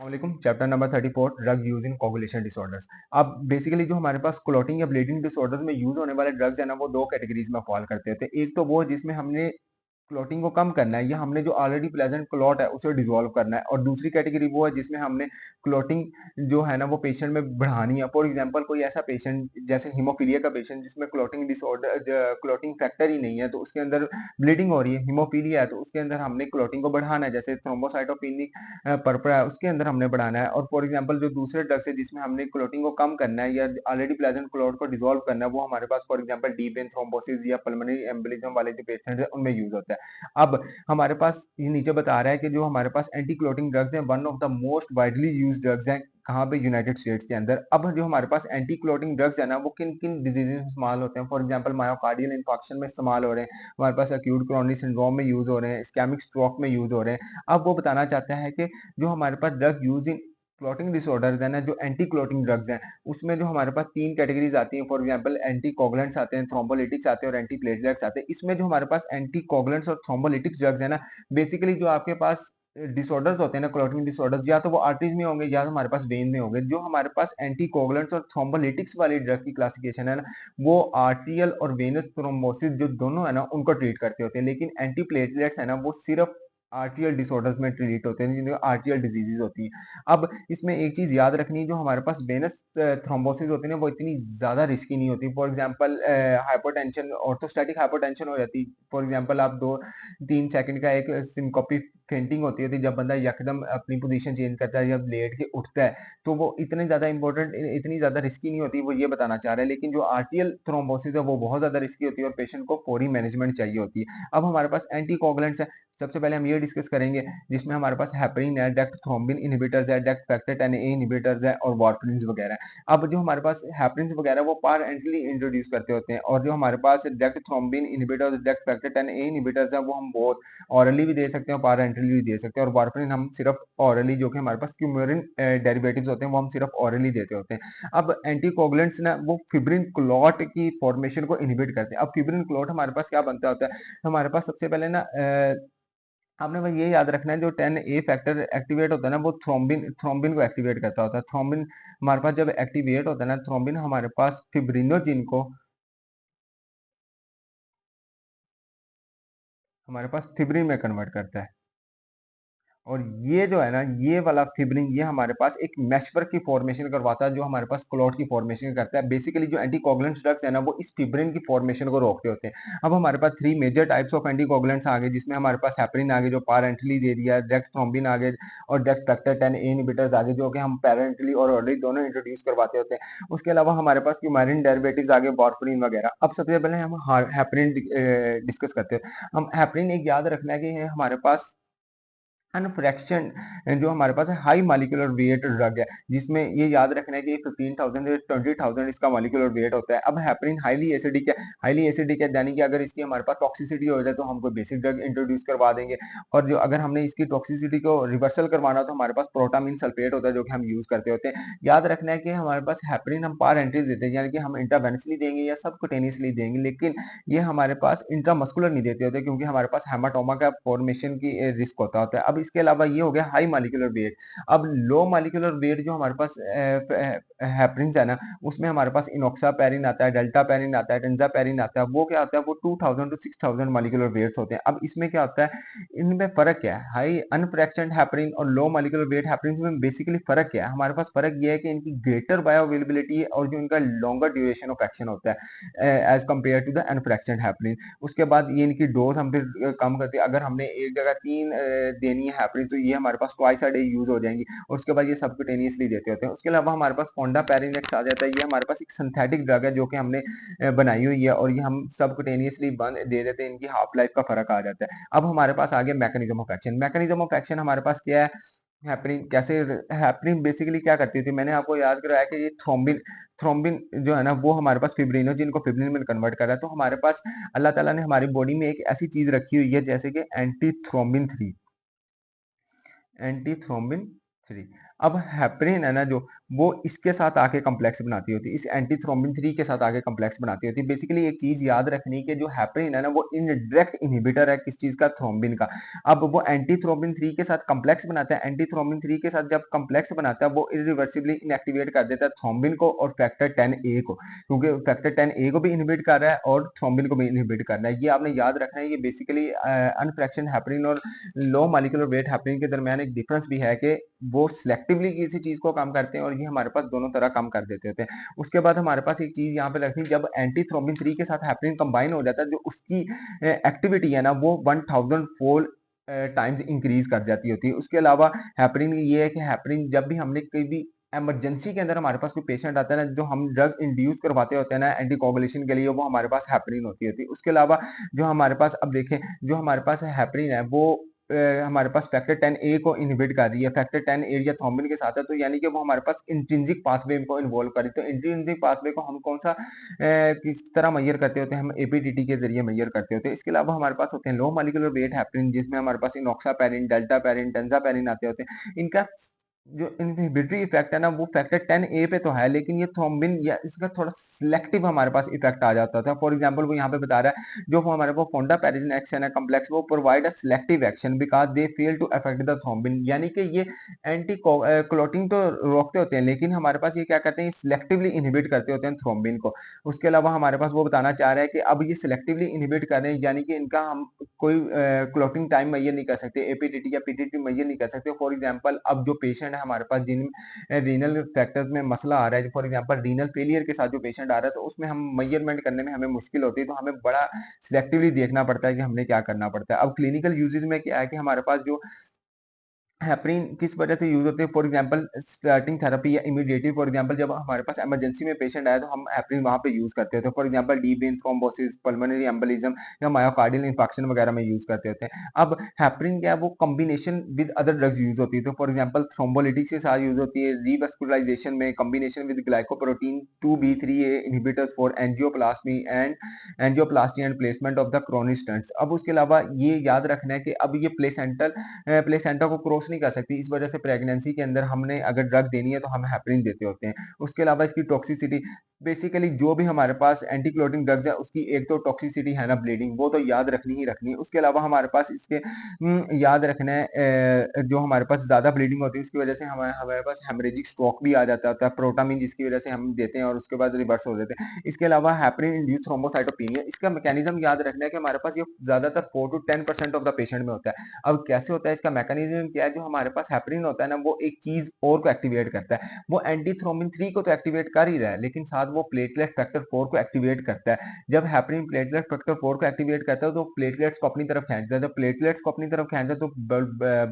वालेकुम। Chapter number 34 drug use इन coagulation disorders. अब basically जो हमारे पास क्लॉटिंग या ब्लीडिंग डिसऑर्डर्स में यूज होने वाले ड्रग्स है ना, वो दो कैटेगरीज में फॉल करते होते हैं। एक तो वो जिसमें हमने क्लॉटिंग को कम करना है या हमने जो ऑलरेडी प्रेजेंट क्लॉट है उसे डिसॉल्व करना है, और दूसरी कैटेगरी वो है जिसमें हमने क्लॉटिंग जो है ना वो पेशेंट में बढ़ानी है। फॉर एग्जांपल कोई ऐसा पेशेंट जैसे हीमोफीलिया का पेशेंट जिसमें क्लॉटिंग डिसऑर्डर क्लॉटिंग फैक्टर ही नहीं है, तो उसके अंदर ब्लीडिंग हो रही है, हीमोफीलिया है, तो उसके अंदर हमने क्लॉटिंग को बढ़ाना है। जैसे थ्रोम्बोसाइटोपेनिक पर्परा है, उसके अंदर हमने बढ़ाना है। और फॉर एग्जांपल जो दूसरे ड्रग्स है जिसमें हमने क्लॉटिंग को कम करना है या ऑलरेडी प्रेजेंट क्लॉट को डिसॉल्व करना है, वो हमारे पास for example deep vein thrombosis या पल्मोनरी एम्बोलिज्म वाले जो पेशेंट है उनमें यूज होता है। अब हमारे पास ये नीचे बता रहा है कि जो हमारे पास एंटी क्लॉटिंग ड्रग्स हैं, one of the most widely use drugs हैं कहाँ पे, यूनाइटेड स्टेट्स के अंदर। अब जो हमारे पास एंटी क्लॉटिंग ड्रग्स है ना, वो किन किन डिजीजेज में इस्तेमाल होते हैं। फॉर एग्जांपल मायोकार्डियल इंफाक्शन में इस्तेमाल हो रहे हैं, हमारे पास एक्यूट कोरोनरी सिंड्रोम में यूज हो रहे हैं, इस्केमिक स्ट्रोक में यूज हो रहे हैं। अब वो बताना चाहता है कि जो हमारे पास drug use in clotting disorder है ना, जो एंटी क्लॉटिंग ड्रग्स हैं, उसमें जो हमारे पास तीन कैटेगरीज आती हैं। फॉर एग्जांपल एंटी कोगुलेंट्स आते हैं, थ्रोम्बोलिटिक्स आते हैं और एंटी प्लेटलेट्स आते हैं। इसमें जो हमारे पास एंटी कोगुलेंट्स और थ्रोम्बोलिटिक्स ड्रग्स है ना, बेसिकली जो आपके पास डिसऑर्डर्स होते हैं ना, क्लॉटिंग डिसऑर्डर्स, या तो वो आर्टरीज में होंगे या तो हमारे पास वेन में होंगे। जो हमारे पास एंटी कोगुलेंट्स और थ्रोम्बोलिटिक्स वाली ड्रग की क्लासिफिकेशन है ना, वो आर्टियल और वेनस थ्रोम्बोसिस जो दोनों है ना उनको ट्रीट करते होते हैं। लेकिन एंटी प्लेटलेट्स है ना, वो सिर्फ आर्टियल डिसऑर्डर्स में ट्रीट होते हैं, जिनको आर्टियल डिजीजेज होती हैं। अब इसमें एक चीज याद रखनी है, जो हमारे पास वेनस थ्रोम्बोसिस होती है ना, वो इतनी ज्यादा रिस्की नहीं होती। For example hypotension, orthostatic hypotension हो जाती है। फॉर एग्जांपल आप 2-3 सेकंड का एक सिंकोपी फेंटिंग होती है, जब बंदा यकदम अपनी पोजीशन चेंज करता है, जब लेट के उठता है, तो वो इतनी ज्यादा इंपॉर्टेंट, इतनी ज्यादा रिस्की नहीं होती, वो ये बताना चाह रहा है। लेकिन जो आर्टियल थ्रोम्बोसिस है वो बहुत ज्यादा रिस्की होती है और पेशेंट को फौरी मैनेजमेंट चाहिए होती है। अब हमारे पास एंटी कोगुलेंट्स है, सबसे पहले हम ये डिस्कस करेंगे, जिसमें हमारे पास हेपरिन है, डेक्ट थ्रोम्बिन इनहिबिटर्स है, डेक्ट फैक्टर 10A इनहिबिटर्स है और वार्फरिन वगैरह है। अब जो हमारे पास हेपरिन वगैरह वो पार एंट्रली इंट्रोड्यूस करते होते हैं, और जो हमारे पास direct thrombin inhibitors, direct factor 10A inhibitors है, वो हम बहुत ऑरली भी दे सकते हैं और पारा एंट्रली भी दे सकते हैं। और वार्फरिन हम सिर्फ ऑरली, जो कि हमारे पास क्यूमेरिन डेरिवेटिव्स होते हैं, वो हम सिर्फ ऑरली देते होते हैं। अब एंटीकोगुलेंट्स ना वो फिब्रिन क्लॉट की फॉर्मेशन को इनहिबिट करते हैं। अब फिब्रिन क्लॉट हमारे पास क्या बनता होता है, हमारे पास सबसे पहले ना आपने बस ये याद रखना है, जो 10A फैक्टर एक्टिवेट होता है ना, वो थ्रोम्बिन थ्रोम्बिन को एक्टिवेट करता होता है। थ्रोम्बिन हमारे पास जब एक्टिवेट होता है ना, थ्रोम्बिन हमारे पास फिब्रिनोजिन को, हमारे पास फिब्रिन में कन्वर्ट करता है। और ये जो है ना, ये वाला फिब्रिन, ये हमारे पास एक मैशवर्क की फॉर्मेशन करवाता है, जो हमारे पास क्लॉट की फॉर्मेशन करता है। बेसिकली जो एंटीकोगुलेंट ड्रग्स है ना, वो इस फिब्रिन की फॉर्मेशन को रोकते होते हैं। अब हमारे पास three major types of anticoagulants आ गए, जिसमें हमारे पास हेपरिन आ गए जो पारेंटली दे दिया, डेक्स थ्रोम्बिन आ गए और डेक्स फैक्टर 10A इनहिबिटर्स आ गए, जो कि हम पेरेंटली और ऑलरेडी दोनों इंट्रोड्यूस करवाते होते हैं। उसके अलावा हमारे पास क्यूमारिन डेरिवेटिव्स आ गए, वार्फरिन वगैरह। अब सबसे पहले हम हेपरिन डिस्कस करते हैं। हम हेपरिन एक याद रखना है कि हमारे पास अनफ्रैक्शन जो हमारे पास है हाई मॉलिक्यूलर वेट ड्रग है, जिसमें ये याद रखना है कि 15,000 से 20,000 इसका मॉलिक्यूलर वेट होता है। अब हेपरिन हाईली एसिडिक है, हाईली एसिडिक है, यानी कि अगर इसकी हमारे पास टॉक्सिसिटी हो जाए तो हम कोई बेसिक ड्रग इंट्रोड्यूस करवा देंगे। और जो अगर हमने इसकी टॉक्सिसिटी को रिवर्सल करवाना हो, तो हमारे पास प्रोटामिन सल्फेट होता है, जो कि हम यूज करते होते हैं। याद रखना है कि हमारे पास हेपरिन हम पार एंट्रीज देते हैं, यानी कि हम इंट्रावेनसली देंगे या सबकुटेनियसली देंगे, लेकिन ये हमारे पास इंट्रामस्कुलर नहीं देते होते, क्योंकि हमारे पास हेमाटोमा का फॉर्मेशन की रिस्क होता है। अब इसके अलावा ये हो गया हाई मॉलिक्यूलर वेट। अब लो मॉलिक्यूलर वेट जो हमारे पास हेपरिन है ना, उसमें हमारे पास इनोक्सापेरिन आता है, डेल्टा पेरिन आता है, टेंजापेरिन आता है। वो क्या होता है, वो 2000 टू 6000 मॉलिक्यूलर वेट्स होते हैं। अब इसमें क्या होता है, इनमें फर्क क्या है, हाई अनफ्रैक्शंड हेपरिन और लो मॉलिक्यूलर वेट हेपरिन में बेसिकली फर्क क्या है। हमारे पास फर्क ये है कि इनकी ग्रेटर बायोअवेलेबिलिटी है और जो इनका लॉन्गर ड्यूरेशन ऑफ एक्शन होता है as compare to the unfractionated heparin. उसके बाद ये इनकी डोज हम फिर कम करते हैं। अगर हमने एक जगह 3 देनी है हेपरिन, तो ये हमारे पास ट्वाइस अ डे यूज हो जाएंगी। और उसके बाद ये सबक्यूटेनियसली देते होते हैं। उसके अलावा हमारे पास फोंडापेरिनेक्स आ जाता है, ये हमारे पास एक सिंथेटिक ड्रग है, जो कि हमने बनाई हुई है, और ये हम सबक्यूटेनियसली बंद दे देते हैं। इनकी हाफ लाइफ का फर्क आ जाता है। अब हमारे पास आ गया mechanism of action. Mechanism of action हमारे पास क्या है, हेपरिन कैसे, हेपरिन बेसिकली क्या करती थी, मैंने आपको याद कराया कि ये थ्रोम्बिन थ्रोम्बिन जो है ना, वो हमारे पास फिब्रिनोजिन को फिब्रिन में कन्वर्ट कर रहा है। तो हमारे पास अल्लाह ताला ने हमारी बॉडी में एक ऐसी चीज रखी हुई है, जैसे कि एंटी थ्रोम्बिन 3, एंटी थ्रोम्बिन 3। अब हेपरिन है ना जो, वो इसके साथ आके कॉम्प्लेक्स बनाती होती है, इस एंटी थ्रोम्बिन 3 के साथ आके कॉम्प्लेक्स बनाती होती है। बेसिकली एक चीज याद रखनी कि जो हेपरिन है ना वो इनडायरेक्ट इनहिबिटर है किस चीज का, थ्रोम्बिन का। अब वो एंटी थ्रोम्बिन 3 के साथ कॉम्प्लेक्स बनाता है, एंटी थ्रोम्बिन 3 के साथ जब कॉम्प्लेक्स बनाता है वो इरिवर्सिबली इनएक्टिवेट कर देता है थ्रोम्बिन को और फैक्टर 10A को, क्योंकि फैक्टर 10A को भी इनहिबिट कर रहा है और थ्रोम्बिन को भी इनहिबिट कर रहा है। ये आपने याद रखना है। ये बेसिकली अनफ्रैक्शन हेपरिन और लो मॉलिक्यूलर वेट हेपरिन के दरमियान एक डिफरेंस भी है कि वो सिलेक्टिवली किसी चीज को काम करते हैं और ये हमारे पास दोनों तरह काम कर देते होते हैं। उसके बाद हमारे पास एक चीज यहाँ पे रखनी, जब एंटी थ्रोम्बिन 3 के साथ हेपरिन कंबाइन हो जाता है, जो उसकी एक्टिविटी है ना वो 1000 फोल्ड टाइम्स इंक्रीज कर जाती होती है। उसके अलावा हेपरिन ये है कि हेपरिन जब भी हमने कोई भी इमरजेंसी के अंदर हमारे पास कोई पेशेंट आता है ना, जो हम ड्रग इंड्यूस करवाते होते हैं ना एंटी कोगुलेशन के लिए, वो हमारे पास हेपरिन होती है। उसके अलावा जो हमारे पास, अब देखें, जो हमारे पास हेपरिन है वो हमारे पास फैक्टर 10A को इनहिबिट कर रही है, फैक्टर 10A या थ्रोम्बिन के साथ है, तो यानी कि वो हमारे पास इंट्रिंसिक पाथवे को इन्वॉल्व कर रही है। तो इंट्रिंसिक पाथवे को हम कौन सा किस तरह मेजर करते होते हैं, हम एपीडीटी के जरिए मेजर करते होते हैं। इसके अलावा हमारे पास होते हैं लो मॉलिक्यूलर वेट हेपरिन, जिसमें हमारे पास इनॉक्सापेरिन, डेल्टापेरिन, टेंजापेरिन आते होते हैं। इनका जो इनहिबिटरी इफेक्ट है ना वो फैक्टर 10A पे तो है, लेकिन ये थ्रोम्बिन या इसका थोड़ा सिलेक्टिव हमारे पास इफेक्ट आ जाता था। फॉर एग्जांपल वो यहाँ पे बता रहा है, जो हमारे पास फोंडापेरिन एक्शन है कॉम्प्लेक्स, वो provide a selective action because they fail to affect the thrombin, यानी कि ये एंटी क्लॉटिंग तो रोकते होते हैं, लेकिन हमारे पास ये क्या करते हैं, सिलेक्टिवली इनहिबिट करते होते हैं थ्रोम्बिन को। उसके अलावा हमारे पास वो बताना चाह रहा है कि अब ये सिलेक्टिवली इनहिबिट कर रहे हैं, यानी कि इनका हम कोई क्लॉटिंग टाइम मेजर नहीं कर सकते, एपीटीटी या पीटीटी मेजर नहीं कर सकते। फॉर एग्जांपल अब जो पेशेंट है हमारे पास जिन रीनल फैक्टर्स में मसला आ रहा है, फॉर एग्जांपल रीनल फेलियर के साथ जो पेशेंट आ रहा है, तो उसमें हम मेजरमेंट करने में हमें मुश्किल होती है, तो हमें बड़ा सिलेक्टिवली देखना पड़ता है कि हमने क्या करना पड़ता है। अब क्लिनिकल यूजेज में क्या है कि हमारे पास जो हेपरिन किस वजह से यूज होते हैं, फॉर एग्जांपल स्टार्टिंग थेरेपी या इमीडिएटली, फॉर एग्जांपल जब हमारे पास इमरजेंसी में पेशेंट आया तो हम हेपरिन वहां पे यूज करते होते हैं। For example deep vein thrombosis, pulmonary embolism या मायोकार्डियल इंफाक्शन वगैरह में यूज करते होते हैं। अब हेपरिन क्या है, वो combination with other drugs use होती है, तो फॉर एग्जांपल थ्रोम्बोलिटिक्स के साथ यूज होती है, रीवैस्कुलराइजेशन में combination with glycoprotein 2B3A inhibitors for angioplasty and placement of the chronic stunts. अब उसके अलावा ये याद रखना है कि अब ये प्लेसेंटा को क्रॉस नहीं कर सकती, इस वजह से प्रेगनेंसी के अंदर हमने अगर ड्रग देनी है तो हम हेपरिन देते होते हैं। उसके अलावा इसकी टॉक्सिसिटी, बेसिकली जो भी हमारे पास एंटी क्लोटिंग ड्रग्स है उसकी एक तो टॉक्सिसिटी है ना ब्लीडिंग, वो तो याद रखनी ही रखनी है। उसके अलावा हमारे पास इसके याद रखना है जो हमारे पास ज्यादा ब्लीडिंग होती है उसकी वजह से हमारे हमारे पास हेमरेजिक स्ट्रोक भी आ जाता है प्रोटामिन, जिसकी वजह से हम देते हैं और उसके बाद रिवर्स हो जाते हैं। इसके अलावा हेपरिन इंड्यूस थ्रोम्बोसाइटोपेनिया, इसका मैकेनिज्म याद रखना है कि हमारे पास ये ज्यादातर 4 to 10% ऑफ द पेशेंट में होता है। अब कैसे होता है इसका मैकेनिज्म क्या है, जो हमारे पास हेपरिन होता है ना वो एक चीज और को एक्टिवेट करता है, वो एंटी थ्रोम्बिन 3 को तो एक्टिवेट कर ही रहा है, लेकिन साथ वो प्लेटलेट फैक्टर 4 को एक्टिवेट करता है। जब हेपरिन प्लेटलेट फैक्टर 4 को एक्टिवेट करता है तो प्लेटलेट्स को अपनी तरफ खींचता है, जब प्लेटलेट्स को अपनी तरफ खींचता है तो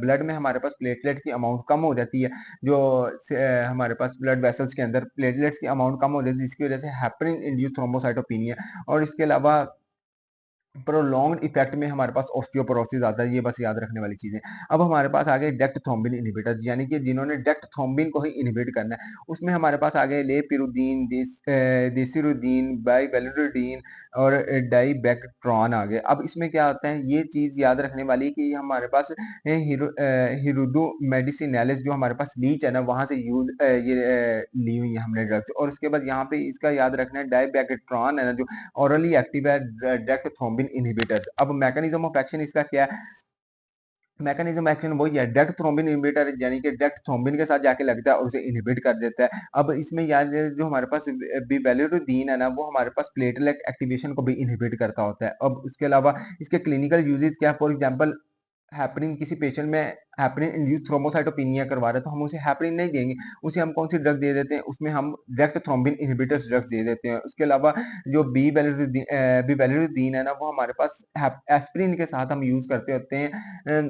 ब्लड में हमारे पास प्लेटलेट्स की अमाउंट कम हो जाती है, जो हमारे पास ब्लड वेसल्स के अंदर प्लेटलेट्स की अमाउंट कम हो जाती है, जिसकी वजह से हेपरिन इंड्यूस थ्रोम्बोसाइटोपेनिया। और इसके अलावा प्रोलॉन्ग्ड इफेक्ट में हमारे पास ऑस्टियोपोरोसिस आता है, ये बस याद रखने वाली चीजें। अब हमारे पास आ गए डेक्ट थ्रोम्बिन इनहिबिटर, यानी कि जिन्होंने डेक्ट थ्रोम्बिन को ही इनहिबिट करना है, उसमें हमारे पास आ गए लेपिरुदीन, देसिरुदीन, बाइवेलिरुदीन और डाइबेक्ट्रॉन आ गए। अब इसमें क्या होता है, ये चीज याद रखने वाली है कि हमारे पास हिरुदो मेडिसिनैलिस जो हमारे पास लीच है ना वहां से यूज ली हुई है हमने ड्रग्स। और उसके बाद यहाँ पे इसका याद रखना है डाइबेक्ट्रॉन है ना जो orally active है डायरेक्ट थ्रोम्बिन इनहिबिटर्स। अब मैकेनिज्म ऑफ एक्शन इसका क्या है, मैकेनिज्म एक्शन वही है, डायरेक्ट थ्रोम्बिन इनहिबिटर, यानी कि डायरेक्ट थ्रोम्बिन के साथ जाके लगता है और उसे इनहिबिट कर देता है। अब इसमें याद है जो हमारे पास बिवेलिरुदीन है ना वो हमारे पास प्लेटलेट एक्टिवेशन को भी इनहिबिट करता होता है। अब उसके अलावा इसके क्लिनिकल यूजेस क्या, फॉर एग्जांपल हेपरिन किसी पेशेंट में हेपरिन इंड्यूस थ्रोम्बोसाइटोपेनिया करवा रहे हैं तो हम उसे हेपरिन नहीं देंगे, उसे हम कौन सी ड्रग दे देते हैं, उसमें हम direct thrombin inhibitors drugs they देते हैं। उसके अलावा जो बिवेलिरुदीन है ना वो हमारे पास एस्पिरिन के साथ हम यूज करते होते हैं,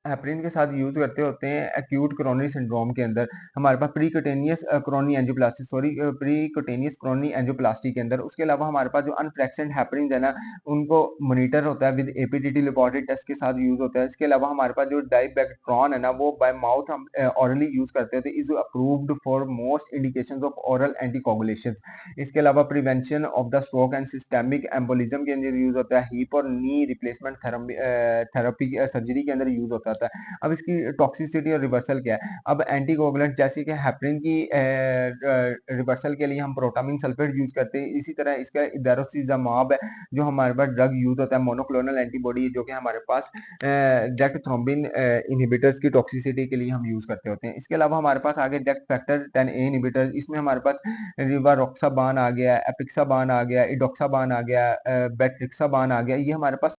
हेपरिन के साथ यूज करते होते हैं एक्यूट कोरोनरी सिंड्रोम के अंदर, हमारे पास percutaneous coronary angioplasty, sorry percutaneous coronary angioplasty के अंदर। उसके अलावा हमारे पास जो अनफ्रैक्शनड हेपरिन है ना उनको मॉनिटर होता है विद एपीडीटी लेबोरेटरी टेस्ट के साथ यूज होता है। इसके अलावा हमारे पास जो डाइबेक्ट्रॉन है ना वो बाय माउथ हम ऑरली यूज करते हैं, is approved for most indications of oral anticoagulation. इसके अलावा prevention of the stroke and systemic embolism के अंदर यूज होता है, हिप और नी रिप्लेसमेंट थेरेपी सर्जरी के अंदर यूज होता जाता है। अब इसकी टॉक्सिसिटी और रिवर्सल क्या है? अब एंटीकोगुलेंट जैसे कि हेपरिन की रिवर्सल के लिए हम प्रोटामिन सल्फेट यूज़ करते हैं, इसी तरह इसका इदारोसीज़ामाब है, जो हमारे पास ड्रग यूज़ होता है, मोनोक्लोनल एंटीबॉडी जो कि हमारे पास जेक्ट थ्रोम्बिन इन्हिबिटर्स की टॉक्सिसिटी के लिए हम यूज़ करते होते हैं। इसके अलावा हमारे पास आगे जेक्ट फैक्टर 10A इन्हिबिटर, इसमें हमारे पास रिवारोक्साबान आ गया, एपिक्साबान आ गया, इडोक्साबान आ गया, बेट्रिक्साबान आ गया, ये हमारे पास